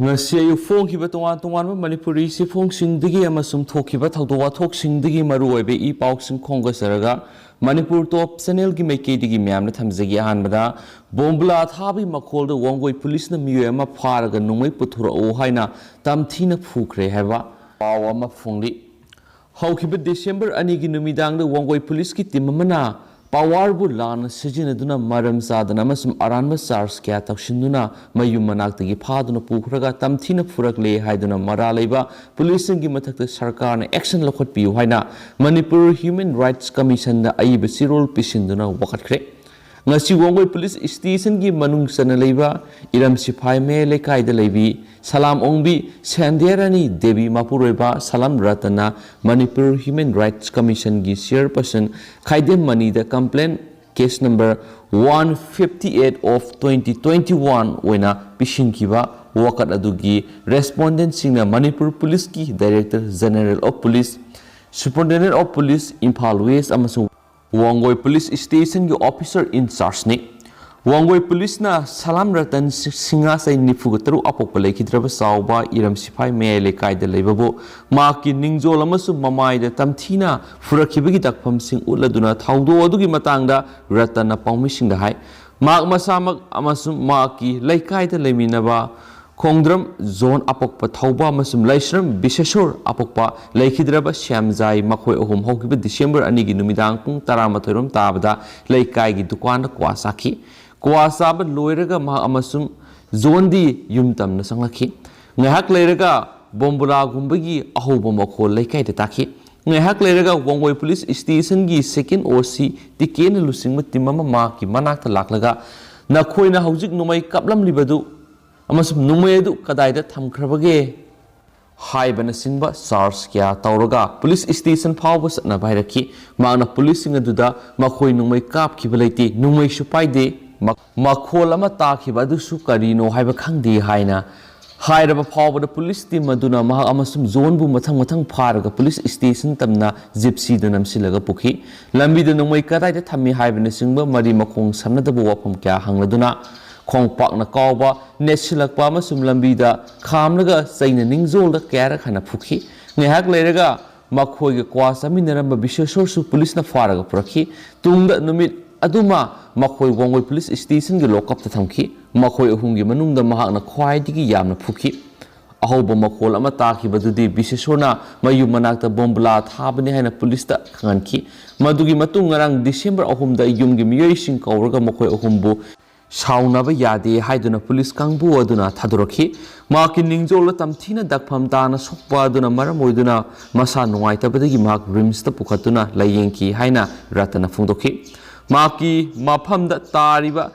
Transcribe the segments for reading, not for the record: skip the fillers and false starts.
ngasi ayu phongkiba tongan tongan manipuri si phongsingdagi amasum thokkiba thawdo wathokingdagi maru oibe I pausing khongasaraga manipur top channel gi maikeidigi myamna thamjagi ahanbada bombla thabi makholda wangoi police na miyo ama pharaga nungoi puthura o haina tamthina phukre heba pawa ma phongli haukiba December 2 gi numidangda wangoi police ki team amana Powerful lan sijinaduna maram sadana amasum aranba SARS kya tawshinduna mayum manaktagi phaduna pukhraga tamthina phurakle haiduna mara leiba policing gi mathakta sarkar na action lokhot piu haina Manipur Human Rights Commission da aiba sirol pisinduna wakatkre ngasi wangoi police station gi manung sana leiba iram sipai me lekai da leibi salam ongbi Sandherani Devi Mapuroiba Salam Ratana Manipur Human Rights Commission gi chairperson Khaidem Mani the complaint case number 158 of 2021 wena pishinkiba wakat adugi respondent singna Manipur Police ki Director General of Police Superintendent of Police Imphal West amasung Wangoi Police Station ki officer in charge ni Wangoi Police na Salam Ratan singa sai nifugataru apokpa lekidraba sauba iram sipai me lekai da leibabu maki ningjol amasu mamai da tamthina furakibagi dakpham sing uladuna thawdo adugi matangda Ratana paumi da hai mak masamak amasu maki lekai da leiminaba Khongdram zone apokpa thawba amasum laisram bisesor apokpa leikidraba Shyamjai makhoi ohum hokiba December 2 gi numidang pung 12 rom tabada leikai gi dukan kwa sakhi kwa sab loiraga ma amasum zone di yumtam na sanglakhi ngahak leiraga bombula gumbagi ahoba makhol leikai da takhi ngahak leiraga Wangoi Police Station gi second OC tiken lusing matimama ma ki manakta laklaga na khoina hojik numai kaplam libadu amasum numedu kadaida thamkhrabage haibana singba SARS kya tawraga police station phawba satna bhairaki magna police singa duda makhoi numai kap khibalaiti numai supaide makhol ama takhiba dusu karino haiba khangdi haina hairaba phawba police team aduna ma amasum zone bu mathang pharaga police station tamna gypsy dunam silaga pukhi lambi de numai kadaida thammi haibana singba mari makhong samnadabu wafam kya hangladuna Khongpak na kauba nesilakpa amasum lambida khamlaga saina ningjolda kera khana phukhi ngehak leiraga makhoiga kwa saminaramba bisesor su police na faraga purakhi tungda numit aduma makhoi Wangoi Police Station gi lockup ta thamki makhoi ahumgi manungda mahakna khwaidigi yamna phukhi ahoba makhol ama takhi badudi bisesorna mayu manakta bombla thabani haina police ta khanki madugi matung ngarang December 3 da yumgi miyoi sing kawraga makhoi ahumbu Saunaba yade haiduna police kangbu aduna thaduraki maki ningjol tamthina dakpham tana sokpa aduna maramoiduna masa nungaitabadagi mak rims ta pukhatuna layengki haina Ratana phungdoki maki maphamda tariba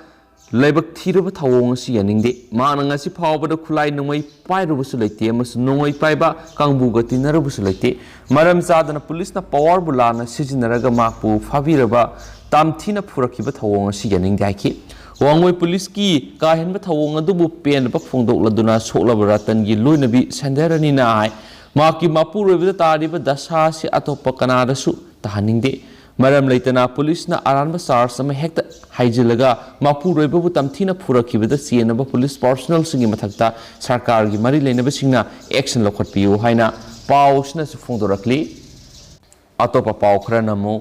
laibak thiraba thawong si yaningde mana ngasi phawbada khulai nungai pairubusu leite amas nungai paiba kangbu ga tinarabusu leite maram zadana police na power bulana sijinaraga makpu phabiraba tamthina phurakiba thawong si yaningde haiki Wangoi Police ki kahenba thawong adubu pen ba phongdok laduna soklaba Ratan gi loinabi Sandherani na hai maki mapurobida tariba dasha si atopa kanada su tahaningde maram leitana police na aranba SARS ama hekta haijilaga mapurobida bu tamthina phurakibida sienaba police personnel singi mathakta sarkar gi mari leinaba singna action lokhot piu haina pausna su phongdorakli atopa pau khra namu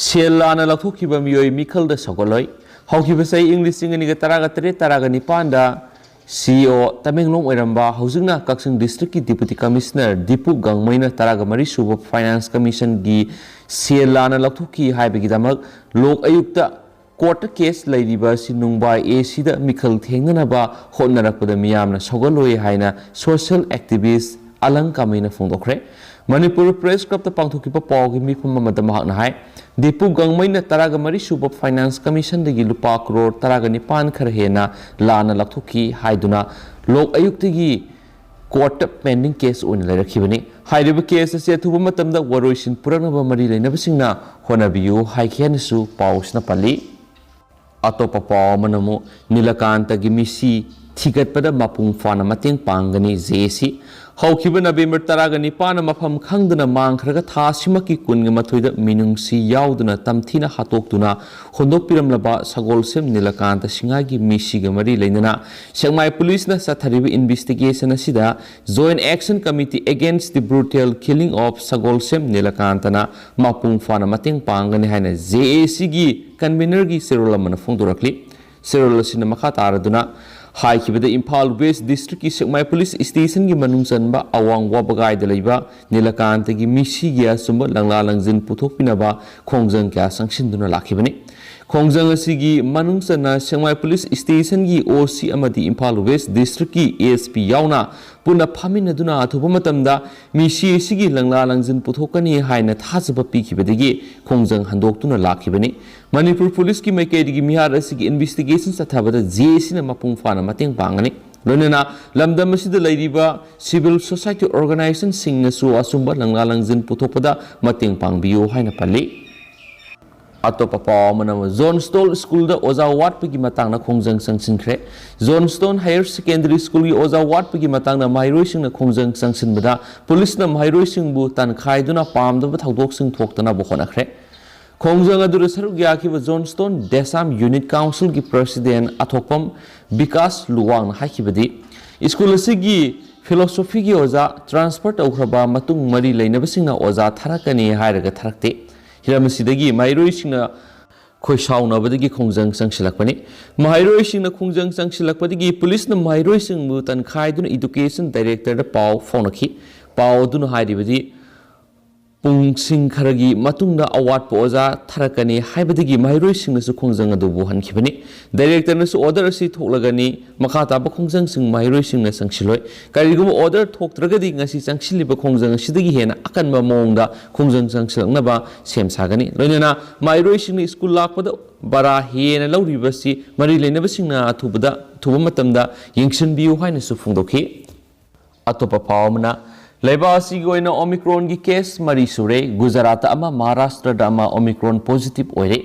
selana lathukhiba miyoi mikhalda sagoloi Haukiba English ingani taraga nipanda CEO Tamenglong Oiramba Hausingna Kaksing District ki Deputy Commissioner Dipu Gangmaina taraga mari suba Finance Commission gi Selana Lakhuki haibegidamak lok ayukta court case lairiba sinungbai AC da mikhal thengnaba hotnarakpada miyamna sogoloi haina social activist Alang Kamaina phongdokre Manipur Press Club ta pangthokiba pawgi mifum amada mahakna hai Dipu Gangmaina taraga mari suba Finance Commission dagi lupa crore taraga nipan khar hena lana lakthuki haiduna lok ayuktagi court pending case on lairakibani hairiba case ase thuba matamda waroisin puranaba mari leinabasingna honabiyu haikhenasu pausna pali atopa paw manamu Nilakanta gi misi थिगतपदा मपुंग फाना मतेंग पांगनी जेसी हौखिबा नवेम्बर 19 मफम खंगदना मांगखरगा थासिमकी कुनगे मथोइदा मिनुंगसी याउदना तमथीना हातोक्तुना होंदोकपिरमलबा सगोलसेम नीलकांत सिंगागी मिसिगा मरी लेनना सेंगमाई पुलिसना सथरिबा investigation असिदा joint action committee against the brutal killing of Sagolsem नीलकांतना मपुंग फाना मतेंग पांगनी हाइना जेएसी गी कन्वीनर गी सेरोल अमना फोंदोरक्ली सेरोल असिना मखा तारदुना हाइखिबदा इम्फाल वेस्ट डिस्ट्रिक्ट की सेक्माई पुलिस स्टेशन की मनुंग चनबा अवांग वाबगाइदा लेबा नीलकांत की मिसिगी असुंबा लंगला लंजिन पुथोकपिनबा खोंजंग क्या संगसिनदुना लाखिबनी खोंजंग असिगी मनुंग चना सेक्माई पुलिस स्टेशन की ओसी अमदी इम्फाल वेस्ट डिस्ट्रिक्ट की एएसपी यावना पुना फामिनदुना अथुबा मतमदा मिसि असिगी लंगला लंजिन पुथोकनी हाइना थाजबा पिखिबदगी खोंजंग हंदोक्तुना लाखिबनी मणिपुर पुलिस की मैकेदी मिहार असिगी इन्वेस्टिगेशन चथाबदा जेसीना मपुंग फाना मतेंग पांगनी लोनना लमदम असिदा लैरिबा सिविल सोसाइटी ऑर्गेनाइजेशन सिंगनसु असुंबा लंगला लंजिन पुथोकपदा मतेंग पांगबियो हाइना पल्ली अतोप पावमना जोनस्टोन स्कूल द ओजा वाटपगी मतंगना खोंजंग संगसिनख्रे जोनस्टोन हायर सेकेंडरी स्कूल की ओजा वाटपगी मतंगना माइरोइसिंगना खोंजंग संगसिनबदा पुलिसना माइरोइसिंगबु तनखाइदुना पामदबा थौदोकसिंग थोक्तना बखोनख्रे खोंजंग अदुर सरुक याखिबा जोनस्टोन देसाम यूनिट काउंसिल की प्रेसिडेंट अथोकपम विकास लुवांग हाइखिबदी स्कूल असिगी फिलोसॉफी की ओजा ट्रांसफर तौखरबा मतुंग मरी लेनबसिंगना ओजा थरकनी हाइरगा थरकते हिरमसिदगी माइरोइसिंगना खोइसाउनबदगी खोंजंग संगसिलकपनी माइरोइसिंगना खोंजंग संगसिलकपदगी पुलिसना माइरोइसिंगबु तनखाइदुना एजुकेशन डायरेक्टर द पाव फोनखि पाव दुना हाइरिबदी पुंगसिंग खरगी मतुंगदा अवाटप ओजा थरकनी हाइबदगी माइरोइसिंगनसु खोंजंग अदुबु हनखिबनी डायरेक्टरनसु ऑर्डर असि थोकलगनी मखाताब खोंजंग सिंग माइरोइसिंगना संगसिलोय करिगुम ऑर्डर थोकत्रगदी ngasi संगसिलिबा खोंजंग सिदगी हेना अकनबा मोंगदा खोंजंग संगसिलंगनबा सेमसागनी लोइनना माइरोइसिंगनि स्कूल लाकपदा बरा हेना लौरिबसि मरि लेनबसिंगना थुबा मतमदा यंगसिनबियो हाइनसु फोंदोखि अतोपा पावमना लेबासी गोइना ओमिक्रॉन की केस मरी सुरे गुजरात अमा महाराष्ट्र अमा ओमिक्रॉन पॉजिटिव ओइरे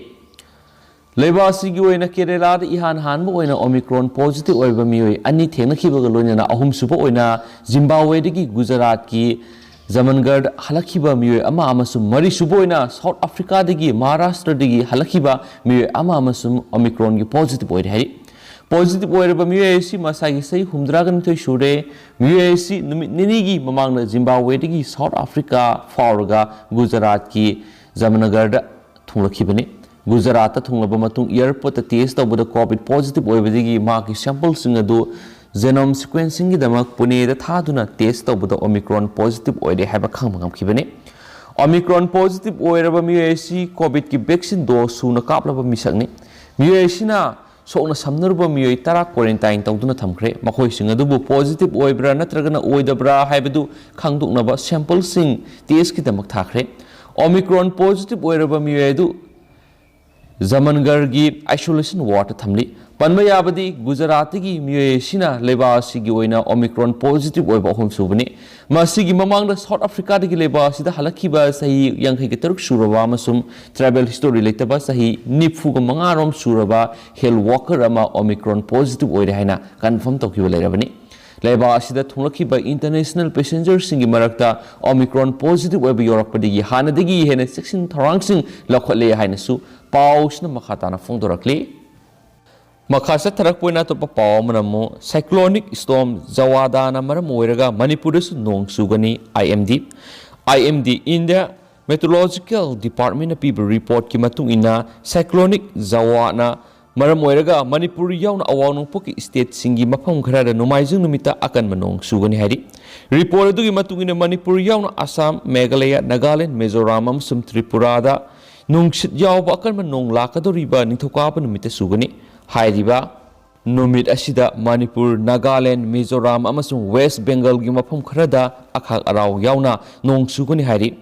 लेबासी गोइना केरला इहान हानबो ओइना ओमिक्रॉन पॉजिटिव ओइबा मियोय अनि थेंगनखिबगा लोइना अहुम सुबो ओइना जिम्बाब्वे दगी गुजरात की जमनगढ़ हलखिबा मियोय अमा अमसु मरी सुबो ओइना साउथ अफ्रीका दगी महाराष्ट्र दगी हलखिबा मियोय अमा अमसु ओमिक्रॉन की पॉजिटिव ओइरे हारि पॉजिटिव ओइरबा मियोयसी मसागी सही हुमद्रागनिथोय सुरे मियोयसी नुमित निनीगी ममांगना जिम्बाब्वेदगी साउथ अफ्रीका फावरगा गुजरात की जमनगढ़ थुंगलखिबनी गुजरात थुंगलबा मतुंग एयरपोर्ट टेस्ट तौबदा कोविड पॉजिटिव ओइबदगी माकी सैंपल सिंग अदु जेनोम सीक्वेंसिंग की दमक पुनेदा थादुना टेस्ट तौबदा ओमिक्रॉन पॉजिटिव ओइरे हाइबा खंगबा ngam ओमिक्रॉन पॉजिटिव ओइरबा मियोयसी कोविड की वैक्सीन डोज सुना कापलबा मिसकनी मियोयसीना सोना समनरुबा मियोय तरा क्वारंटाइन तौदुना थमख्रे मखोइसिंग अदुबु पॉजिटिव ओइब्रा नत्रगना ओइदब्रा हाइबदु खंगदुकनबा सैंपल सिंग टेस्ट की दमक थाख्रे ओमिक्रॉन पॉजिटिव ओइरबा मियोय अदु जमनगढ़ की आइसोलेशन वार्ड थमली पनबा याबदी गुजरात की मियोयसिना लेबासिगी ओइना ओमिक्रॉन पॉजिटिव ओइबा अहुम सुबनी मसिगी ममांगदा साउथ अफ्रीका दगी लेबासिदा हलखिबा सही यांखै के तरुक सुरबा मसुम ट्राइबल हिस्टोरी लेतबा सही निफुग मंगारोम सुरबा हेल्थ वर्कर अमा ओमिक्रॉन पॉजिटिव ओइरे हाइना कन्फर्म तौखिबा लेरबनी लेबासिदा थुंगलखिबा इंटरनेशनल पैसेंजर सिंगी मरक्ता ओमिक्रॉन पॉजिटिव ओइबा योरकपदगी हानदगी हेना सेक्शन थरांगसिंग लखले हाइनसु पाउसना मखाताना फोंदोरकली मखासा थरकपोइना तो पाव मनमो साइक्लोनिक स्टॉर्म जवादाना मरम ओइरगा मणिपुरसु नोंग सुगनी आईएमडी इंडिया मेट्रोलॉजिकल डिपार्टमेंट पीब रिपोर्ट की मतुंग इना साइक्लोनिक जवाना मरम ओइरगा मणिपुर याउना अवांग नोंपोकी स्टेट सिंगी मफम खरादा नोमाइजिंग नुमिता अकन मनोंग सुगनी हारि रिपोर्ट अदुगी मतुंग इना मणिपुर याउना असम मेघालय नागालैंड मिजोराम अमसुम त्रिपुरादा नोंगसित यावबा अकन मनोंग लाकदोरिबा निथोकाबा नुमिता सुगनी हाइरिबा नुमित असिदा मणिपुर नागालैंड मिजोराम अमसुंग वेस्ट बेंगल की मफम खरदा अखाक अराव यावना नोंग सुगनी हाइरि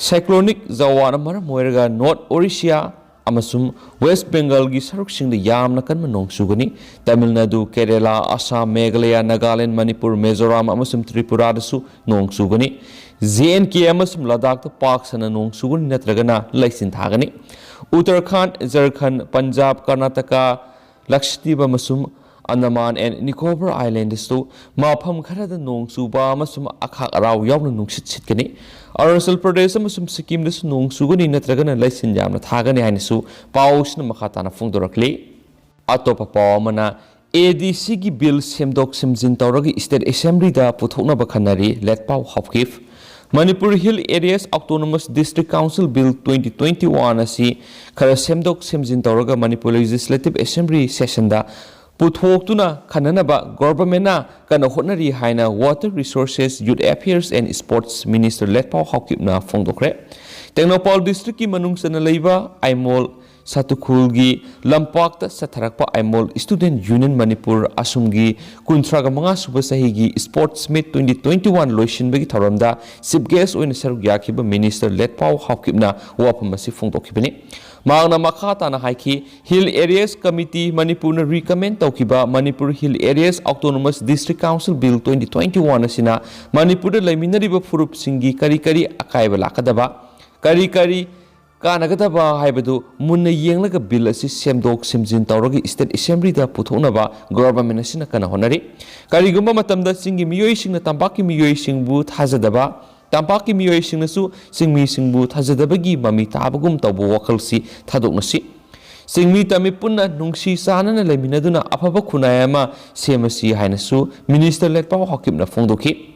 साइक्लोनिक जवाना मरम ओइरगा नॉर्थ ओडिशा अमसुंग वेस्ट बेंगल की सरुकसिंग यामना कन्म नोंग सुगनी तमिलनाडु केरला असम मेघालय नागालैंड मणिपुर मिजोराम अमसुंग त्रिपुरादसु नोंग सुगनी JNK अमसुंग लद्दाख पाक सना नोंग सुगनी नत्रगना लैसिन थागनी Uttarakhand Jharkhand Punjab Karnataka Lakshadweep अमसुंग Andaman and Nicobar Islands Mapam Karada Nong Suba Masum Akarao Yawn Nungsit Sitkani. Arunachal Pradesh amasum Sikkim das Nong Sugani Natragana Lesson Yam Tagani Hanisu, Paus Namakatana Fundorakli. Atopa Paumana ADC gi bill semdok semjin tawragi State Assembly da puthokna bakhanari let Pau Hopkif. Manipur Hill Areas Autonomous District Council Bill 2021 asi khara semdok semjin tawraga Manipur Legislative Assembly session da puthokuna khananaba government na kana hotnari haina Water Resources, Youth Affairs and Sports Minister let Pau Hopkif na phongdokre. Tengnopaul District ki manungsana leiba Aimol Satukulgi Lampakta Satharakpa Aimol Student Union Manipur Asumgi Kuntraga Manga Subasahigi Sports Meet 2021 Loishin Begi Tharamda Sip Guest Oin Saruk Yakiba Minister Let Pau Hopkipna Wapamasi Fongdokibani Magna Makata na Haiki Hill Areas Committee Manipur na recommend Tokiba Manipur Hill Areas Autonomous District Council Bill 2021 asina Manipur Laiminariba Furup Singi Kari Akaiba Lakadaba Kari Kanagataba Haibadu Muna Yang like bill as Semdok Simjin Tauragi State Assembly da Putonaba, government Sina Kana Honari. Karigumba Matamda Singi Mioising the Tambaki Mioising boot Hazadaba, Tampaki Mioising Nasu, Sing me sing boot Hazadabagi, Mami Tabagum Tabu Wakalsi, Tadoknasi. Sing me Tamipuna, Nungsi Sana, Leminaduna, Apapa Kunayama, Semasi Hainasu, Minister let Pau Hokim na Fondoki.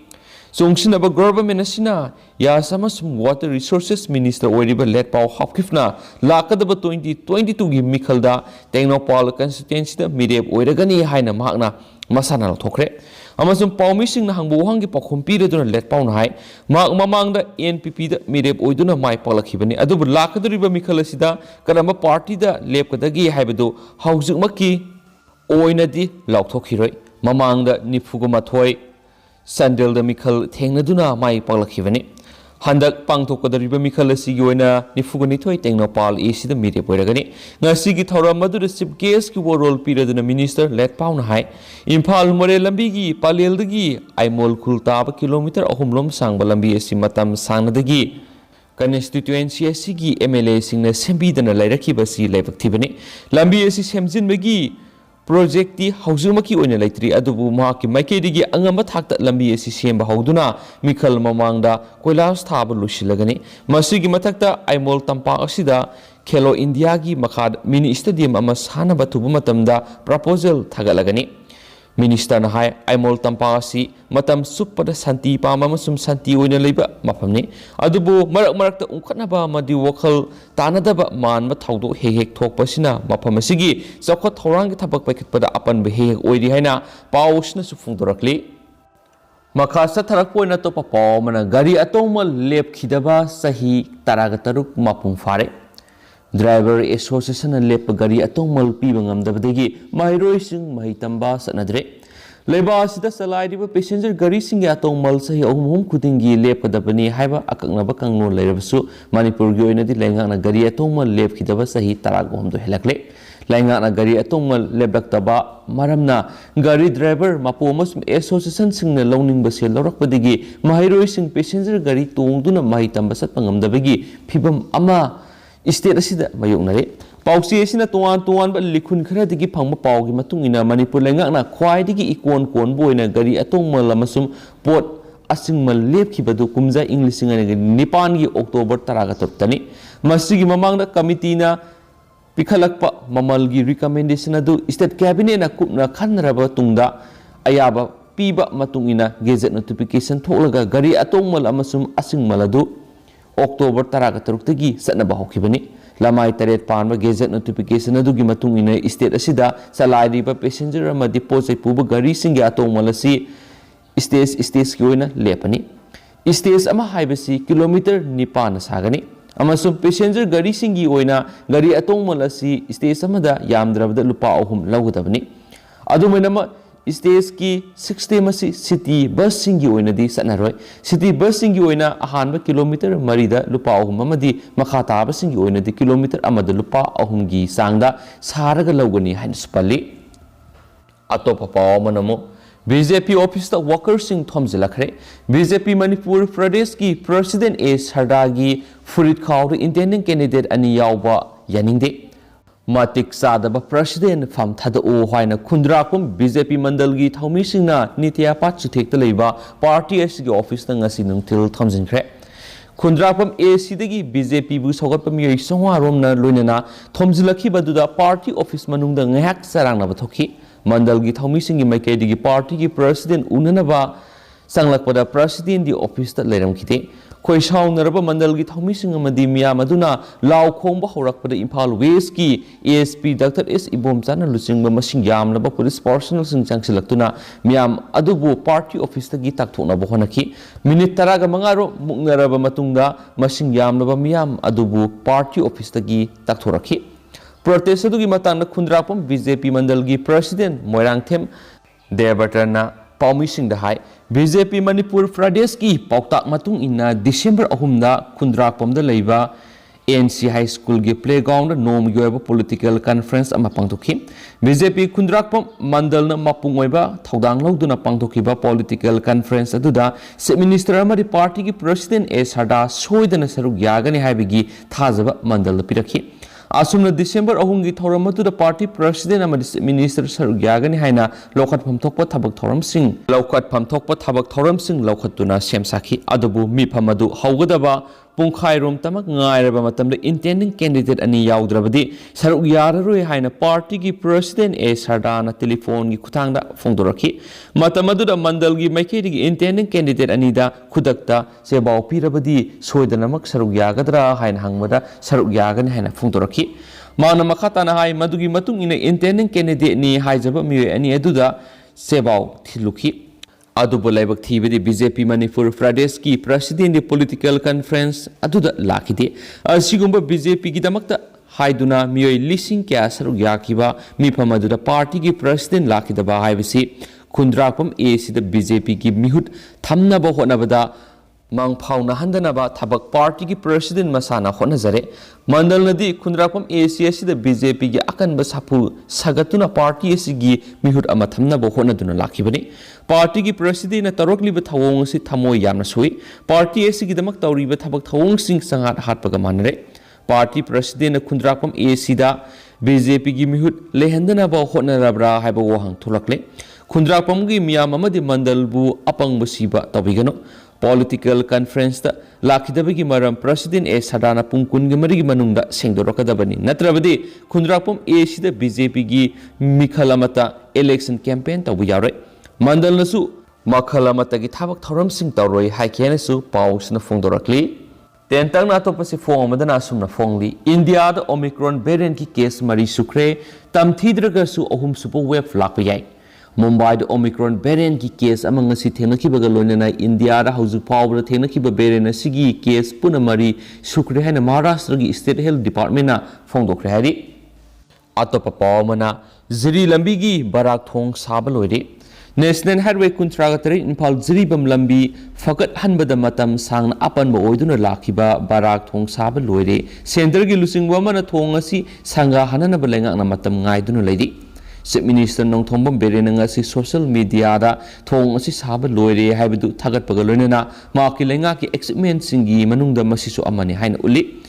Songsinaba government asina yasamasum Water Resources Minister Oiriba let Pau Hopkifna lakadaba 2022 gi mikhalda Tengnopaul constituency da mirep oiragani haina mahakna masana thokre amasum paumi sing na hangbu hangi pakhum pire duna let Pau na hai mak mamang da NPP da mirep oiduna mai palakhibani adubu lakadriba mikhal asida karamba party da lepkadagi haibadu haujik makki oinadi laukthokiroi mamang da nifugumathoi Sandel the Mikal Tengaduna, my Palakivani. Handak Pangtoka the River Mikala Siguna, Nifuganito, Tengnopal, Isi the media Poiragani. Nasigi Tora Madu the Sip Gaski war period in the minister let Pound High. Impal More Lambigi, Paleldagi, Imol Kultaba kilometer of Humlum Sang Balambi Simatam Sanadagi. Constituency Sigi MLA sing the Sembi than a Larakibasi live activity. Lambi Semzin Magi. Project di hauzumaki oina leitri adubu mahaki maikedi angamba thakta lambi asi semba hauduna mikhal mamangda koilas thaba lusilagani masigi mathakta Aimol tampa asida Khelo India gi makhad mini stadium ama sana batubu matamda proposal thagalagani Minister na hai Aimol tampa asi matam supada santi pama masum santi oina leiba mafamni adubu marak ungkhatnaba madi wakhal tanadaba manba thaudo hek thokpasina mafam asigi chawkhat thorang gi thabak paikhatpada apan be hek oiri haina pausna su phungdorakli makha satharak poina to papaw mana gari atoma lep khidaba sahi taraga taruk mapung fare Driver Association lep gari atongmal piba ngamdabadagi mahiroi sing mahitamba sanadre leba asida salairiba passenger gari sing atongmal sahi ohum khudingi lep kadabani haiba akagnaba kangno leirabasu Manipur gi oinadi lengana gari atongmal lep khidaba sahi taragom do helakle lengana gari atongmal lebaktaba maramna gari driver mapomas association singna lowning basel lorakpadigi mahiroi sing passenger gari tongduna mahitamba satpangamdabagi phibam ama State asida mayoknare pausi asina tuan ba likhun khara digi phangma paugi matungina Manipur lengakna khwai digi ikon kon boina gari atongmal amasum pot asingmal lepkhibadu kumja English ngani nipan gi October 13 tani masigi mamangda committee na pikhalakpa mamal gi recommendation adu state cabinet na kupna khanraba tungda ayaba piba matungina gazette notification tholaga gari atongmal amasum asingmal adu October 13 tagi satnaba hokibani lamai taret panba gazette notification adugi matung ina state asida salairiba passenger ama deposit puba gari singa atongmalasi stage ki oina lepani stage ama haibasi kilometer nipan sagani amasum passenger gari singi oina gari atongmalasi stage amada yamdrabda lupa ahum lawgadabani adumainama Stage ki 60 masi city bus singi oina di sanaroi city bus singi oina ahanba kilometer marida lupa ahum amadi makhata ba singi oina di kilometer amada lupa ahum gi sangda saraga lawgani hain spali atopa paw manamo BJP office da worker sing thomjilakre BJP Manipur Pradesh ki president A Sardagi Furit Khaur independent candidate ani yawba yaningde matik sadaba president fam thada o haina khundrapum BJP mandal gi thaumi singna nitya pat chuthek ta leiba party as gi office na ngasi nungtil thamjinkhre khundrapam AC dagi BJP bu sogat pami songwa romna loinana thomjilakhi baduda party office manungda ngahak sarangna bathokhi mandal gi thaumi singi maikei digi party gi president unanaba sanglakpada president di office ta leiram khite khoi saunaraba mandal gi thaumi sing amadi miyam aduna law khongba horakpada Imphal West ki ASP Dr S Ibom chana luchingba masing yamlaba police personnel sing changsilaktuna miyam adubu party office ta gi takthona ba honaki minute taraga mangaro muknaraba matungda masing yamlaba miyam adubu party office ta gi takthoraki protest adugi matangna khundrapam BJP mandal gi president Moirangthem Debatarna Paumi Singh da hai BJP Manipur Pradesh ki pautak matung inna December 3 da khundrapam da leiba ANC High School gi playground nom yoiba political conference ama pangtokhi BJP khundrapam mandal na mapung oiba thodang loduna pangtokhiba political conference aduda se minister amari party gi president A Sarda soidana saruk yagani haibigi thajaba mandal pirakhi asumna December 3 gi thoramatu da party president amadi minister saruk yagani haina lokhat phamthokpa thabak thoram sing lokhat phamthokpa thabak thoram sing lokhatuna semsakhi adubu mi phamadu haugadaba pungkhai rom tamak ngairaba matamda intending candidate ani yaudravadi saruk yararoi haina party gi president A Sardana telephone gi khuthangda phongdorakhi matamadu da mandal gi maikei gi intending candidate ani da khudakta sebau pirabadi soidanamak saruk yagadra haina hangmada saruk yagani haina phongdorakhi mana makhatana hai madugi matung ina intending candidate ni haijaba mi ani aduda sebau thilukhi adubu laibak thibedi BJP Manipur Pradesh ki president political conference aduda lakhide asigumba BJP gi damakta haiduna miyoi lising kya saruk yakiba mifam aduda party gi president lakhidaba haibisi khundrapam AC da BJP gi mihut thamnaba honabada mang phauna handanaba thabak party gi president masana honajare mandal nadi khundrapam ACS da BJP gi akanba sapu sagatuna party gi mihut ama thamnaba honaduna lakhibani party gi president na tarokliba thawong si thamoi yamna sui party gi damak tawriba thabak thawong sing sangat hatpaga manre party president na khundrapam AC da BJP gi mihut lehandana ba honarabra haiba wahang thulakle khundrapam gi miyam amadi mandal bu apang basiba tawigano political conference ta lakhidabagi maram president A Sadana pungkun gi mari gi manungda sengdorakadabani natrabadi khundrapam AC da BJP gi mikhalamata election campaign tabu yare mandal nasu makhalamata gi thabak thoram sing tawroi haikenasu pausna phongdorakli tentang na topasi phong amadana sumna phongli India da Omicron variant ki case mari sukre tamthidraga su ahum supo wave lakpayai Mumbai da Omicron variant ki case amang si thenakhibaga loinana India da hauju pawra thenakhiba variant asigi case punamari sukre hana Maharashtra gi State Health Department na phongdokre hari atopa pawmana ziri lambi gi barak thong sabaloire National Highway Kuntragatari Imphal Jiribam lambi fakat hanbada matam sangna apanba oiduna lakhiba barak thong saba loire center gi lusingwa mana thong asi sanga hanana balenga na matam ngaiduna leidi Chief Minister Nongthombam Berenanga si social media da thong asi saba loire haibadu thagat paga loinana maki lenga ki excitement singi manungda masisu amani haina uli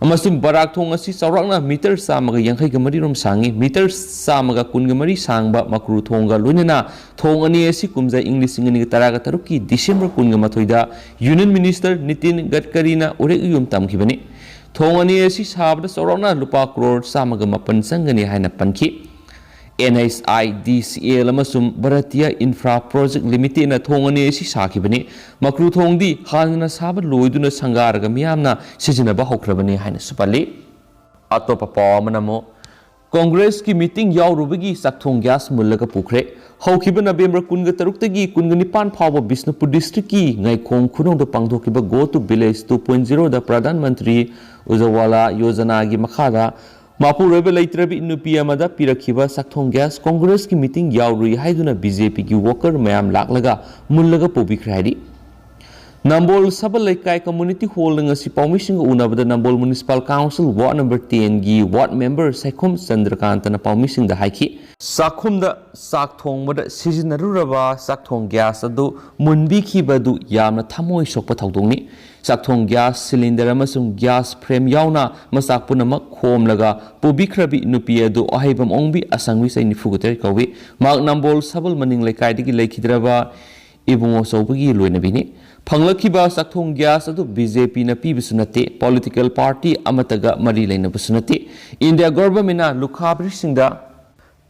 amasum barak thong asi chawrakna meter samaga yankhai ga mari rom sangi meter samaga kun ga mari sangba makru thonga loinana thong ani asi kumja English ngini taraga taruki December kun ga mathoida Union Minister Nitin Gadkari na urek yum tamkhibani thong ani asi sabda chawrakna lupa crore samaga mapan sangani haina panki NHIDCL amasum Bharatiya Infra Project Limited na thongani asi sakibani makru thongdi hanna saba loiduna sangarga miyamna sijinaba hokrabani haina supali atopa pawamanamo Congress ki meeting yaurubagi sakthong gas mullaga pukre haukiba November 13 tagi 19 phawa Bisnupur district ki ngaikhong khunong da pangthokiba Go to Village 2.0 da Pradhan Mantri Ujjwala Yojana gi makhada Mapu Rebe Laitrabi Nupi Amada Pirakhiba Sakthong Gas Congress ki meeting yaurui haiduna BJP ki worker mayam laklaga mullaga pobikhradi Nambol Sabal Laikai Community Hall ngasi Paumising unabada Nambol Municipal Council Ward number 10 gi ward member Saikhom Chandrakant na Paumising da haiki ꯆꯥꯛꯈꯨꯝꯗ ꯆꯥꯛ ꯊꯣꯡꯕꯗ ꯁꯤꯖꯤꯟꯅꯔꯨꯔꯕ ꯆꯥꯛꯊꯣꯡ gas ꯑꯗꯨ ꯃꯨꯟꯕꯤꯈꯤꯕꯗꯨ ꯌꯥꯝꯅ ꯊꯃꯣꯏ ꯁꯣꯛꯄ ꯊꯧꯗꯣꯛꯅꯤ꯫ ꯆꯥꯛꯊꯣꯡ gas cylinder ꯑꯃꯁꯨꯡ gas frame ꯌꯥꯎꯅ ꯃꯆꯥꯛ ꯄꯨꯝꯅꯃꯛ ꯈꯣꯝꯂꯒ ꯄꯨꯕꯤꯈ꯭ꯔꯕꯤ ꯅꯨꯄꯤ ꯑꯗꯨ ꯑꯍꯩꯕꯝ ꯑꯣꯡꯕꯤ ꯑꯁꯪꯕꯤ ꯆꯍꯤ 94 ꯀꯧꯏ꯫ ꯃꯍꯥꯛ ꯅꯝꯕꯣꯜ ꯁꯕꯜ ꯃꯅꯤꯡ ꯂꯩꯀꯥꯏꯗꯒꯤ ꯂꯩꯈꯤꯗ꯭ꯔꯕ ꯏꯕꯨꯡꯉꯣ ꯆꯧꯕꯒꯤ ꯂꯣꯏꯅꯕꯤꯅꯤ꯫ ꯐꯪꯂꯛꯈꯤꯕ ꯆꯥꯛꯊꯣꯡ ꯒ꯭ꯌꯥꯁ ꯑꯗꯨ ꯕꯤꯖꯦꯄꯤꯅ ꯄꯤꯕꯁꯨ ꯅꯠꯇꯦ, ꯄꯣꯂꯤꯇꯤꯀꯦꯜ ꯄꯥꯔꯇꯤ ꯑꯃꯠꯇꯒ ꯃꯔꯤ ꯂꯩꯅꯕꯁꯨ ꯅꯠꯇꯦ꯫ ꯏꯟꯗꯤꯌꯥ ꯒꯚꯔꯟꯃꯦꯟꯠꯅ ꯂꯨꯈ꯭ꯔꯥꯕꯤꯁꯤꯡꯗ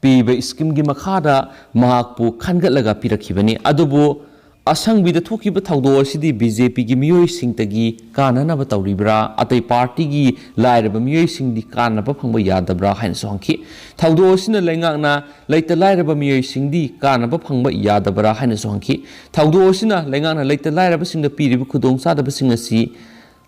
ꯄꯤꯕ ꯁ꯭ꯀꯤꯝꯒꯤ ꯃꯈꯥꯗ ꯃꯍꯥꯛꯄꯨ ꯈꯟꯒꯠꯂꯒ ꯄꯤꯔꯛꯈꯤꯕꯅꯤ꯫ ꯑꯗꯨꯕꯨ ꯑꯁꯪꯕꯤꯗ ꯊꯣꯛꯈꯤꯕ ꯊꯧꯗꯣꯛ ꯑꯁꯤꯗꯤ ꯕꯤꯖꯦꯄꯤꯒꯤ ꯃꯤꯑꯣꯏꯁꯤꯡꯇꯒꯤ ꯀꯥꯟꯅꯅꯕ ꯇꯧꯔꯤꯕ꯭ꯔꯥ, ꯑꯇꯩ ꯄꯥꯔꯇꯤꯒꯤ ꯂꯥꯏꯔꯕ ꯃꯤꯑꯣꯏꯁꯤꯡꯗꯤ ꯀꯥꯟꯅꯕ ꯐꯪꯕ ꯌꯥꯗꯕ꯭ꯔꯥ ꯍꯥꯏꯅꯁꯨ ꯍꯪꯈꯤ꯫ ꯊꯧꯗꯣꯛ ꯑꯁꯤꯅ ꯂꯩꯉꯥꯛꯅ ꯂꯩꯇ ꯂꯥꯏꯔꯕ ꯃꯤꯑꯣꯏꯁꯤꯡꯗꯤ ꯀꯥꯟꯅꯕ ꯐꯪꯕ ꯌꯥꯗꯕ꯭ꯔꯥ ꯍꯥꯏꯅꯁꯨ ꯍꯪꯈꯤ꯫ ꯊꯧꯗꯣꯛ ꯑꯁꯤꯅ ꯂꯩꯉꯥꯛꯅ ꯂꯩꯇ ꯂꯥꯏꯔꯕꯁꯤꯡꯗ ꯄꯤꯔꯤꯕ ꯈꯨꯗꯣꯡꯆꯥꯗꯕꯁꯤꯡ ꯑꯁꯤ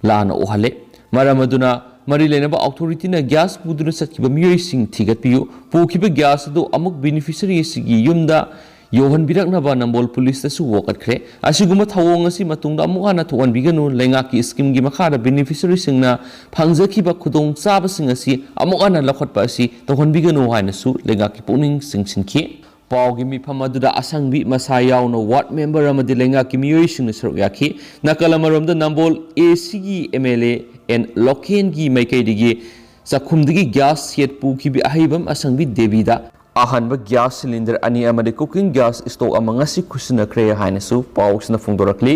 ꯂꯥꯟꯅ ꯎꯍꯜꯂꯦ꯫ ꯃꯔꯝ ꯑꯗꯨꯅ ꯃꯔꯤ ꯂꯩꯅꯕ ꯑꯣꯊꯣꯔꯤꯇꯤꯅ ꯒ꯭ꯌꯥꯁ ꯄꯨꯗꯨꯅ ꯆꯠꯈꯤꯕ ꯃꯤꯑꯣꯏꯁꯤꯡ ꯊꯤꯒꯠꯄꯤꯌꯨ꯫ ꯄꯨꯈꯤꯕ ꯒ꯭ꯌꯥꯁ ꯑꯗꯨ ꯑꯃꯨꯛ ꯕꯦꯅꯤꯐꯤꯁꯔꯤ ꯑꯁꯤꯒꯤ ꯌꯨꯝꯗ ꯌꯧꯍꯟꯕꯤꯔꯛꯅꯕ ꯅꯝꯕꯣꯜ ꯄꯨꯂꯤꯁꯇꯁꯨ ꯋꯥꯀꯠꯈ꯭ꯔꯦ꯫ ꯑꯁꯤꯒꯨꯝꯕ ꯊꯧꯑꯣꯡ ꯑꯁꯤ ꯃꯇꯨꯡꯗ ꯑꯃꯨꯛ ꯍꯟꯅ ꯊꯣꯛꯍꯟꯕꯤꯒꯅꯨ, ꯂꯩꯉꯥꯛꯀꯤ ꯁ꯭ꯀꯤꯝꯒꯤ ꯃꯈꯥꯗ ꯕꯦꯅꯤꯐꯤꯁꯔꯤꯁꯤꯡꯅ ꯐꯪꯖꯈꯤꯕ ꯈꯨꯗꯣꯡꯆꯥꯕꯁꯤꯡ ꯑꯁꯤ ꯑꯃꯨꯛ ꯍꯟꯅ ꯂꯧꯈꯠꯄ ꯑꯁꯤ ꯇꯧꯍꯟꯕꯤꯒꯅꯨ ꯍꯥꯏꯅꯁꯨ ꯂꯩꯉꯥꯛꯀꯤ ꯄꯨꯛꯅꯤꯡ ꯆꯤꯡꯁꯤꯟꯈꯤ꯫ ꯄꯥꯎꯒꯤ ꯃꯤꯐꯝ ꯑꯗꯨꯗ ꯑꯁꯪꯕꯤ ꯃꯁꯥ ꯌꯥꯎꯅ ꯋꯥꯔꯗ ꯃꯦꯝꯕꯔ ꯑꯃꯗꯤ ꯂꯩꯉꯥꯛꯀꯤ ꯃꯤꯑꯣꯏꯁꯤꯡꯅ ꯁꯔꯨꯛ ꯌꯥꯈꯤ꯫ ꯅꯥꯀꯜ ꯑꯃꯔꯣꯝꯗ ꯅꯝꯕꯣꯜ ꯑꯦꯁꯤꯒꯤ MLA ꯑꯦꯟ ꯂꯣꯀꯦꯟꯒꯤ ꯃꯥꯏꯀꯩꯗꯒꯤ ꯆꯥꯛꯈꯨꯝꯗꯒꯤ ꯒ꯭ꯌꯥꯁ ꯁꯦꯠ ꯄꯨꯈꯤꯕꯤ ꯑꯍꯩꯕꯝ ꯑꯁꯪꯕꯤ ꯗꯦꯕꯤꯗ ꯑꯍꯥꯟꯕ ꯒ꯭ꯌꯥꯁ ꯁꯤꯂꯤꯟꯗꯔ 2 ꯑꯃꯗꯤ ꯀꯨꯀꯤꯡ ꯒ꯭ꯌꯥꯁ ꯁ꯭ꯇꯣꯛ ꯑꯃ ꯉꯁꯤ ꯈꯨꯠꯁꯤꯟꯅꯈ꯭ꯔꯦ ꯍꯥꯏꯅꯁꯨ ꯄꯥꯎꯁꯤꯅ ꯐꯣꯡꯗꯣꯔꯛꯂꯤ꯫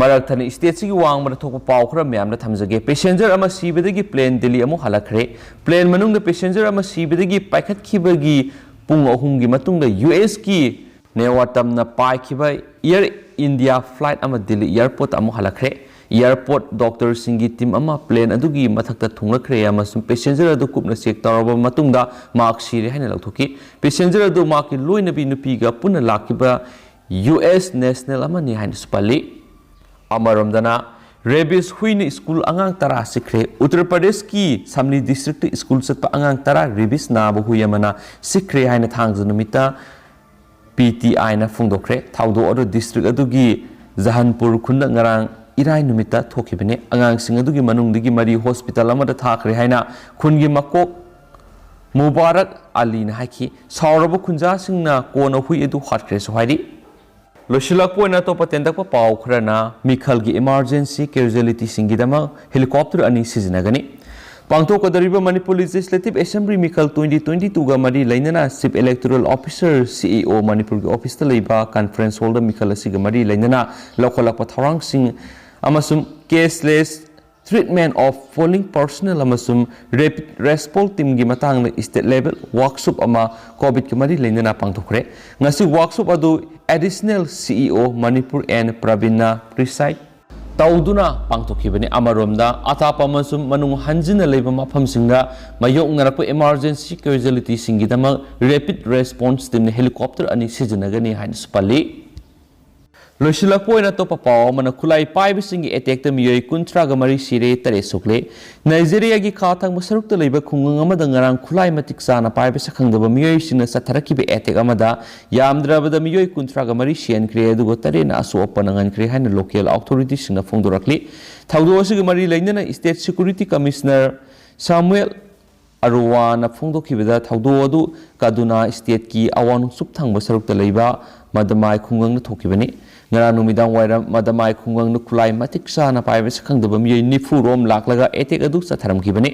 ꯃꯔꯛꯊꯠꯅ ꯁ꯭ꯇꯦꯠꯁꯤꯒꯤ ꯋꯥꯡꯃꯗ ꯊꯣꯛꯄ ꯄꯥꯎ ꯈꯔ ꯃꯌꯥꯝꯅ ꯊꯝꯖꯒꯦ꯫ ꯄꯦꯁꯦꯟꯖꯔ ꯑꯃ ꯁꯤꯕꯗꯒꯤ ꯄ꯭ꯂꯦꯟ ꯗꯤꯜꯂꯤ ꯑꯃꯨꯛ ꯍꯜꯂꯛꯈ꯭ꯔꯦ꯫ ꯄ꯭ꯂꯦꯟ ꯃꯅꯨꯡꯗ ꯄꯦꯁꯦꯟꯖꯔ ꯑꯃ ꯁꯤꯕꯗꯒꯤ ꯄꯥꯏꯈꯠꯈꯤꯕꯒꯤ ꯄꯨꯡ 3ꯒꯤ ꯃꯇꯨꯡꯗ USꯀꯤ ꯅꯦꯋꯥꯇꯝꯅ ꯄꯥꯏꯈꯤꯕ ꯏꯌꯔ ꯏꯟꯗꯤꯌꯥ ꯐ꯭ꯂꯥꯏꯠ ꯑꯃ ꯗꯤꯜꯂꯤ ꯏꯌꯔꯄꯣꯔꯠꯇ ꯑꯃꯨꯛ ꯍꯜꯂꯛꯈ꯭ꯔꯦ꯫ ꯏꯌꯔꯄꯣꯔꯠ ꯗꯣꯛꯇꯔꯁꯤꯡꯒꯤ ꯇꯤꯝ ꯑꯃ ꯄ꯭ꯂꯦꯟ ꯑꯗꯨꯒꯤ ꯃꯊꯛꯇ ꯊꯨꯡꯂꯈ꯭ꯔꯦ ꯑꯃꯁꯨꯡ ꯄꯦꯁꯦꯟꯖꯔ ꯑꯗꯨ ꯀꯨꯞꯅ ꯆꯦꯛ ꯇꯧꯔꯕ ꯃꯇꯨꯡꯗ ꯃꯍꯥꯛ ꯁꯤꯔꯦ ꯍꯥꯏꯅ ꯂꯧꯊꯣꯛꯈꯤ꯫ ꯄꯦꯁꯦꯟꯖꯔ ꯑꯗꯨ ꯃꯍꯥꯛꯀꯤ ꯂꯣꯏꯅꯕꯤ ꯅꯨꯄꯤꯒ ꯄꯨꯟꯅ ꯂꯥꯛꯈꯤꯕ US ꯅꯦꯁꯅꯦꯜ ꯑꯃꯅꯤ ꯍꯥꯏꯅꯁꯨ ꯄꯜꯂꯤ꯫ ꯑꯃꯔꯣꯝꯗꯅ ꯔꯦꯕꯤꯁ ꯍꯨꯏꯅ ꯁ꯭ꯀꯨꯜ ꯑꯉꯥꯡ 10 ꯁꯤꯈ꯭ꯔꯦ꯫ ꯎꯠꯇꯔ ꯄ꯭ꯔꯗꯦꯁꯀꯤ ꯁꯝꯂꯤ ꯗꯤꯁꯇ꯭ꯔꯤꯛꯇ ꯁ꯭ꯀꯨꯜ ꯆꯠꯄ ꯑꯉꯥꯡ 10 ꯔꯦꯕꯤꯁ ꯅꯥꯕ ꯍꯨꯏ ꯑꯃꯅ ꯁꯤꯈ꯭ꯔꯦ ꯍꯥꯏꯅ ꯊꯥꯡꯖ ꯅꯨꯃꯤꯠꯇ PTIꯅ ꯐꯣꯡꯗꯣꯛꯈ꯭ꯔꯦ꯫ ꯊꯧꯗꯣꯛ ꯑꯗꯨ ꯗꯤꯁꯇ꯭ꯔꯤꯛ ꯑꯗꯨꯒꯤ ꯖꯍꯥꯟꯄꯨꯔ ꯈꯨꯟꯗ ꯉꯔꯥꯡ ꯏꯔꯥꯏ ꯅꯨꯃꯤꯠꯇ ꯊꯣꯛꯈꯤꯕꯅꯤ꯫ ꯑꯉꯥꯡꯁꯤꯡ ꯑꯗꯨꯒꯤ ꯃꯅꯨꯡꯗꯒꯤ 3 ꯍꯣꯁꯄꯤꯇꯥꯜ ꯑꯃꯗ ꯊꯥꯈ꯭ꯔꯦ ꯍꯥꯏꯅ ꯈꯨꯟꯒꯤ ꯃꯀꯣꯛ ꯃꯨꯕꯥꯔꯛ ꯑꯂꯤꯅ ꯍꯥꯏꯈꯤ꯫ ꯁꯥꯎꯔꯕ ꯈꯨꯟꯖꯥꯁꯤꯡꯅ ꯀꯣꯟꯅ ꯍꯨꯏ ꯑꯗꯨ ꯍꯥꯠꯈ꯭ꯔꯦꯁꯨ ꯍꯥꯏꯔꯤ꯫ ꯂꯣꯏꯁꯤꯜꯂꯛꯄ ꯑꯣꯏꯅ ꯑꯇꯣꯞꯄ ꯇꯦꯟꯇꯛꯄ ꯄꯥꯎ ꯈꯔꯅ ꯃꯤꯈꯜꯒꯤ ꯏꯃꯥꯔꯖꯦꯟꯁꯤ ꯀꯦꯖꯨꯑꯦꯂꯤꯇꯤꯁꯤꯡꯒꯤꯗꯃꯛ ꯍꯦꯂꯤꯀꯣꯞꯇꯔ 2 ꯁꯤꯖꯤꯟꯅꯒꯅꯤ꯫ ꯄꯥꯡꯊꯣꯛꯀꯗꯧꯔꯤꯕ ꯃꯅꯤꯄꯨꯔ ꯂꯦꯖꯤꯁꯂꯦꯇꯤꯚ ꯑꯦꯁꯦꯝꯕ꯭ꯂꯤ ꯃꯤꯈꯜ 2022ꯒ ꯃꯔꯤ ꯂꯩꯅꯅ ꯆꯤꯐ ꯏꯂꯦꯛꯇꯣꯔꯦꯜ ꯑꯣꯐꯤꯁꯥꯔ CEO ꯃꯅꯤꯄꯨꯔꯒꯤ ꯑꯣꯐꯤꯁꯇ ꯂꯩꯕ ꯀꯟꯐꯔꯦꯟꯁ ꯍꯣꯜꯗ ꯃꯤꯈꯜ ꯑꯁꯤꯒ ꯃꯔꯤ ꯂꯩꯅꯅ ꯂꯧꯈꯠꯂꯛꯄ ꯊꯧꯔꯥꯡꯁꯤꯡ ꯑꯃꯁꯨꯡ cashless treatment of polling personal ꯑꯃꯁꯨꯡ ꯔꯦꯄꯤꯗ ꯔꯦꯁꯄꯣꯟꯁ ꯇꯤꯝꯒꯤ ꯃꯇꯥꯡꯗ ꯁ꯭ꯇꯦꯠ ꯂꯦꯚꯦꯜ ꯋꯥꯔꯛꯁꯣꯞ ꯑꯃ ꯀꯣꯚꯤꯗꯀ ꯃꯔꯤ ꯂꯩꯅꯅ ꯄꯥꯡꯊꯣꯛꯈ꯭ꯔꯦ꯫ ꯉꯁꯤ ꯋꯥꯔꯛꯁꯣꯞ ꯑꯗꯨ ꯑꯦꯗꯤꯁꯅꯦꯜ CEO ꯃꯅꯤꯄꯨꯔ ꯑꯦꯟ ꯄ꯭ꯔꯕꯤꯟꯅ ꯄ꯭ꯔꯤꯁꯥꯏꯗ ꯇꯧꯗꯨꯅ ꯄꯥꯡꯊꯣꯛꯈꯤꯕꯅꯤ꯫ ꯑꯃꯔꯣꯝꯗ ꯑꯊꯥꯞꯄ ꯑꯃꯁꯨꯡ ꯃꯅꯨꯡ ꯍꯟꯖꯤꯟꯅ ꯂꯩꯕ ꯃꯐꯝꯁꯤꯡꯗ ꯃꯥꯌꯣꯛꯅꯔꯛꯄ ꯏꯃꯥꯔꯖꯦꯟꯁꯤ ꯀꯦꯖꯨꯑꯦꯂꯤꯇꯤꯁꯤꯡꯒꯤꯗꯃꯛ ꯔꯦꯄꯤꯗ ꯔꯦꯁꯄꯣꯟꯁ ꯇꯤꯝꯅ ꯍꯦꯂꯤꯀꯣꯞꯇꯔ 2 ꯁꯤꯖꯤꯟꯅꯒꯅꯤ ꯍꯥꯏꯅꯁꯨ ꯄꯜꯂꯤ꯫ ꯂꯣꯏꯁꯤꯜꯂꯛꯄ ꯑꯣꯏꯅ ꯑꯇꯣꯞꯄ ꯄꯥꯎ ꯑꯃꯅ ꯈꯨꯠꯂꯥꯏ ꯄꯥꯏꯕꯁꯤꯡꯒꯤ ꯑꯦꯇꯦꯛꯇ ꯃꯤꯑꯣꯏ 33 ꯁꯤꯔꯦ, 9 ꯁꯣꯛꯂꯦ꯫ ꯅꯥꯏꯖꯦꯔꯤꯌꯥꯒꯤ ꯈꯥ ꯊꯪꯕ ꯁꯔꯨꯛꯇ ꯂꯩꯕ ꯈꯨꯡꯒꯪ ꯑꯃꯗ ꯉꯔꯥꯡ ꯈꯨꯠꯂꯥꯏ ꯃꯇꯤꯛ ꯆꯥꯅ ꯄꯥꯏꯕ ꯁꯛꯈꯪꯗꯕ ꯃꯤꯑꯣꯏꯁꯤꯡꯅ ꯆꯠꯊꯔꯛꯈꯤꯕ ꯑꯦꯇꯦꯛ ꯑꯃꯗ ꯌꯥꯝꯗ꯭ꯔꯕꯗ ꯃꯤꯑꯣꯏ 33 ꯁꯤꯍꯟꯈ꯭ꯔꯦ ꯑꯗꯨꯒ 9ꯅ ꯑꯁꯣꯛ ꯑꯄꯟ ꯅꯪꯍꯟꯈ꯭ꯔꯦ ꯍꯥꯏꯅ ꯂꯣꯀꯦꯜ ꯑꯣꯊꯣꯔꯤꯇꯤꯁꯤꯡꯅ ꯐꯣꯡꯗꯣꯔꯛꯂꯤ꯫ ꯊꯧꯗꯣꯛ ꯑꯁꯤꯒ ꯃꯔꯤ ꯂꯩꯅꯅ ꯁ꯭ꯇꯦꯠ ꯁꯦꯀ꯭ꯌꯨꯔꯤꯇꯤ ꯀꯃꯤꯁꯅꯔ ꯁꯥꯃꯨꯑꯦꯜ ꯑꯔꯣꯋꯥꯅ ꯐꯣꯡꯗꯣꯛꯈꯤꯕꯗ ꯊꯧꯗꯣꯛ ꯑꯗꯨ ꯀꯗꯨꯅꯥ ꯁ꯭ꯇꯦꯠꯀꯤ ꯑꯋꯥꯡ ꯅꯣꯡꯆꯨꯞ ꯊꯪꯕ ꯁꯔꯨꯛꯇ ꯂꯩꯕ ꯃꯗꯃꯥꯏ ꯈꯨꯡꯒꯪꯗ ꯊꯣꯛꯈꯤꯕꯅꯤ꯫ ꯉꯔꯥꯡ ꯅꯨꯃꯤꯗꯥꯡ ꯋꯥꯏꯔꯝ ꯃꯗꯃꯥꯏ ꯈꯨꯡꯒꯪꯗ ꯈꯨꯠꯂꯥꯏ ꯃꯇꯤꯛ ꯆꯥꯅ ꯄꯥꯏꯕ ꯁꯛꯈꯪꯗꯕ ꯃꯤꯑꯣꯏ 90 ꯔꯣꯝ ꯂꯥꯛꯂꯒ ꯑꯦꯇꯦꯛ ꯑꯗꯨ ꯆꯠꯊꯔꯝꯈꯤꯕꯅꯤ꯫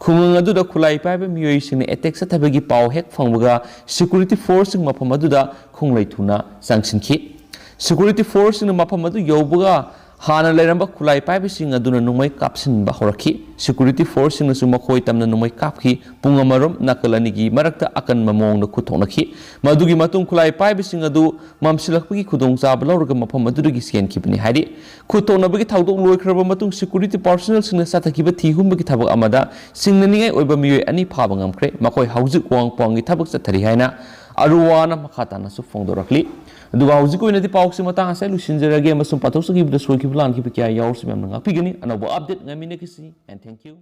ꯈꯨꯡꯒꯪ ꯑꯗꯨꯗ ꯈꯨꯠꯂꯥꯏ ꯄꯥꯏꯕ ꯃꯤꯑꯣꯏꯁꯤꯡꯅ ꯑꯦꯇꯦꯛ ꯆꯠꯊꯕꯒꯤ ꯄꯥꯎ ꯍꯦꯛ ꯐꯪꯕꯒ ꯁꯦꯀ꯭ꯌꯨꯔꯤꯇꯤ ꯐꯣꯔꯁꯁꯤꯡ ꯃꯐꯝ ꯑꯗꯨꯗ ꯈꯣꯡꯂꯩ ꯊꯨꯅ ꯆꯪꯁꯤꯟꯈꯤ꯫ ꯁꯦꯀ꯭ꯌꯨꯔꯤꯇꯤ ꯐꯣꯔꯁꯁꯤꯡꯅ ꯃꯐꯝ ꯑꯗꯨ ꯌꯧꯕꯒ ꯍꯥꯟꯅ ꯂꯩꯔꯝꯕ ꯈꯨꯠꯂꯥꯏ ꯄꯥꯏꯕꯁꯤꯡ ꯑꯗꯨꯅ ꯅꯣꯡꯃꯩ ꯀꯥꯞꯁꯤꯟꯕ ꯍꯧꯔꯛꯈꯤ꯫ ꯁꯦꯀ꯭ꯌꯨꯔꯤꯇꯤ ꯐꯣꯔꯁꯁꯤꯡꯅꯁꯨ ꯃꯈꯣꯏ ꯇꯝꯅ ꯅꯣꯡꯃꯩ ꯀꯥꯞꯈꯤ꯫ ꯄꯨꯡ ꯑꯃꯔꯣꯝ ꯅꯥꯀꯜ ꯑꯅꯤꯒꯤ ꯃꯔꯛꯇ ꯑꯀꯟꯕ ꯃꯑꯣꯡꯗ ꯈꯨꯠ ꯊꯣꯛꯅꯈꯤ꯫ ꯃꯗꯨꯒꯤ ꯃꯇꯨꯡ ꯈꯨꯠꯂꯥꯏ ꯄꯥꯏꯕꯁꯤꯡ ꯑꯗꯨ ꯃꯝꯁꯤꯜꯂꯛꯄꯒꯤ ꯈꯨꯗꯣꯡꯆꯥꯕ ꯂꯧꯔꯒ ꯃꯐꯝ ꯑꯗꯨꯗꯒꯤ ꯆꯦꯟꯈꯤꯕꯅꯤ ꯍꯥꯏꯔꯤ꯫ ꯈꯨꯠ ꯊꯣꯛꯅꯕꯒꯤ ꯊꯧꯗꯣꯛ ꯂꯣꯏꯈ꯭ꯔꯕ ꯃꯇꯨꯡ ꯁꯦꯀ꯭ꯌꯨꯔꯤꯇꯤ ꯄꯥꯔꯁꯣꯅꯦꯜꯁꯤꯡꯅ ꯆꯠꯊꯈꯤꯕ ꯊꯤ ꯍꯨꯝꯕꯒꯤ ꯊꯕꯛ ꯑꯃꯗ ꯁꯤꯡꯅꯅꯤꯡꯉꯥꯏ ꯑꯣꯏꯕ ꯃꯤꯑꯣꯏ 2 ꯐꯥꯕ ꯉꯝꯈ꯭ꯔꯦ꯫ ꯃꯈꯣꯏ ꯍꯧꯖꯤꯛ ꯋꯥꯡꯄꯥꯡꯒꯤ ꯊꯕꯛ ꯆꯠꯊꯔꯤ ꯍꯥꯏꯅ ꯑꯔꯨꯋꯥꯅ ꯃꯈꯥ ꯇꯥꯅꯁꯨ ꯐꯣꯡꯗꯣꯔꯛꯂꯤ꯫ ꯑꯗꯨꯒ ꯍꯧꯖꯤꯛ ꯑꯣꯏꯅꯗꯤ ꯄꯥꯎꯁꯤ ꯃꯇꯥꯡ ꯑꯁꯤꯗ ꯂꯣꯏꯁꯤꯟꯖꯔꯒꯦ ꯑꯃꯁꯨꯡ ꯄꯥꯊꯣꯛꯆꯈꯤꯕꯗ ꯁꯣꯏꯈꯤꯕ ꯂꯥꯟꯈꯤꯕ ꯀꯌꯥ ꯌꯥꯎꯔꯁꯨ ꯃꯌꯥꯝꯅ ꯉꯥꯛꯄꯤꯒꯅꯤ꯫ ꯑꯅꯧꯕ ꯑꯞꯗꯦꯠ ꯉꯥꯏꯃꯤꯟꯅꯈꯤꯁꯤ꯫ And thank you.